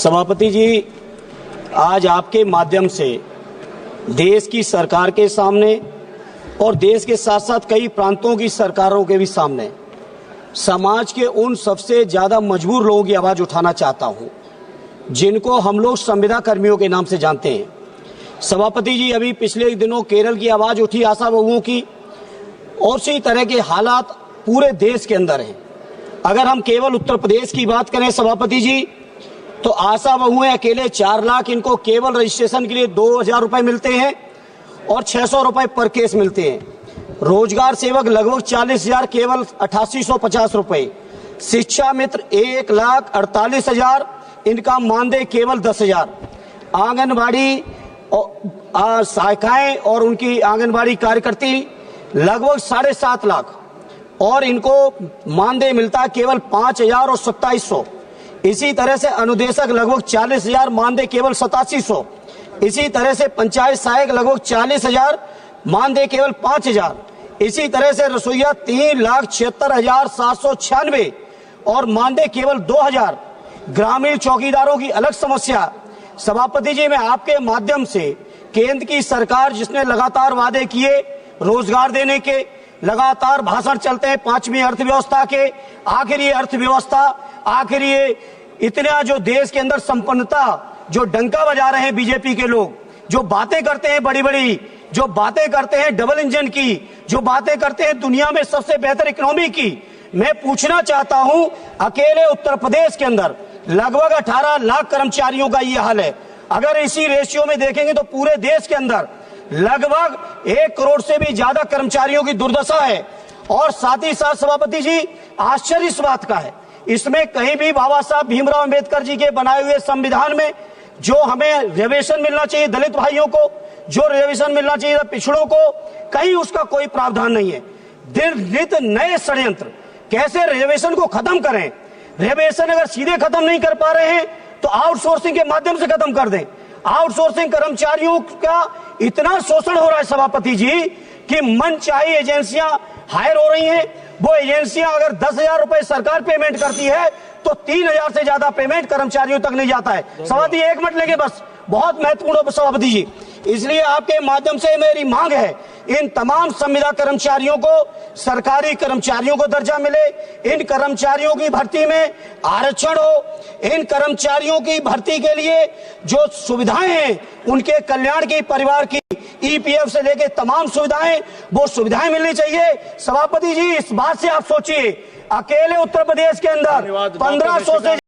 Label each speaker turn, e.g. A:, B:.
A: सभापति जी, आज आपके माध्यम से देश की सरकार के सामने और देश के साथ साथ कई प्रांतों की सरकारों के भी सामने समाज के उन सबसे ज्यादा मजबूर लोगों की आवाज उठाना चाहता हूं, जिनको हम लोग संविदा कर्मियों के नाम से जानते हैं। सभापति जी, अभी पिछले दिनों केरल की आवाज उठी आशा बहुओं की, और इसी तरह के हालात पूरे देश के अंदर हैं। अगर हम केवल उत्तर प्रदेश की बात करें सभापति जी, तो आशा बहुएं अकेले 4 लाख इनको केवल रजिस्ट्रेशन के लिए 2,000 रुपए मिलते हैं और 600 रुपए पर केस मिलते हैं। रोजगार सेवक लगभग 40,000 केवल 8850 रुपए। शिक्षा मित्र 1,48,000 इनका मानदेय केवल 10,000। आंगनबाड़ी शाखाएं और उनकी आंगनबाड़ी कार्यकर्ती लगभग 7.5 लाख और इनको मानदेय मिलता है केवल 5,000 और 2700। इसी तरह से अनुदेशक लगभग 40,000, मानदेय केवल 8700। इसी तरह से पंचायत सहायक लगभग 40,000, मानदेय केवल 5,000। इसी तरह से रसोईया 3,76,796 और मानदेय केवल 2,000। ग्रामीण चौकीदारों की अलग समस्या। सभापति जी, मैं आपके माध्यम से केंद्र की सरकार जिसने लगातार वादे किए रोजगार देने के, लगातार भाषण चलते हैं 5वीं अर्थव्यवस्था के, आखिर ये अर्थव्यवस्था, आखिर ये इतना जो देश के अंदर संपन्नता जो डंका बजा रहे हैं बीजेपी के लोग, जो बातें करते हैं बड़ी बड़ी, जो बातें करते हैं डबल इंजन की, जो बातें करते हैं दुनिया में सबसे बेहतर इकोनॉमी की, मैं पूछना चाहता हूं, अकेले उत्तर प्रदेश के अंदर लगभग 18 लाख कर्मचारियों का ये हाल है। अगर इसी रेशियो में देखेंगे तो पूरे देश के अंदर लगभग 1 करोड़ से भी ज्यादा कर्मचारियों की दुर्दशा है। और साथ ही साथ सभापति जी, आश्चर्य इस बात का है, इसमें कहीं भी बाबा साहब भीमराव अंबेडकर जी के बनाए हुए संविधान में जो हमें रिजर्वेशन मिलना चाहिए दलित भाइयों को, जो रिजर्वेशन मिलना चाहिए पिछड़ों को, कहीं उसका कोई प्रावधान नहीं है। दिन नित नए षड्यंत्र, कैसे रिजर्वेशन को खत्म करें। रिजर्वेशन अगर सीधे खत्म नहीं कर पा रहे हैं तो आउटसोर्सिंग के माध्यम से खत्म कर दें। आउटसोर्सिंग कर्मचारियों का इतना शोषण हो रहा है सभापति जी कि मनचाही एजेंसियां हायर हो रही हैं। वो एजेंसियां अगर 10,000 रुपए सरकार पेमेंट करती है तो 3,000 से ज्यादा पेमेंट कर्मचारियों तक नहीं जाता है। सभापति 1 मिनट लेंगे बस, बहुत महत्वपूर्ण सभापति जी। इसलिए आपके माध्यम से मेरी मांग है, इन तमाम संविदा कर्मचारियों को सरकारी कर्मचारियों को दर्जा मिले, इन कर्मचारियों की भर्ती में आरक्षण हो, इन कर्मचारियों की भर्ती के लिए जो सुविधाएं हैं उनके कल्याण की, परिवार की ईपीएफ से लेके तमाम सुविधाएं, वो सुविधाएं मिलनी चाहिए। सभापति जी, इस बात से आप सोचिए, अकेले उत्तर प्रदेश के अंदर 1500 से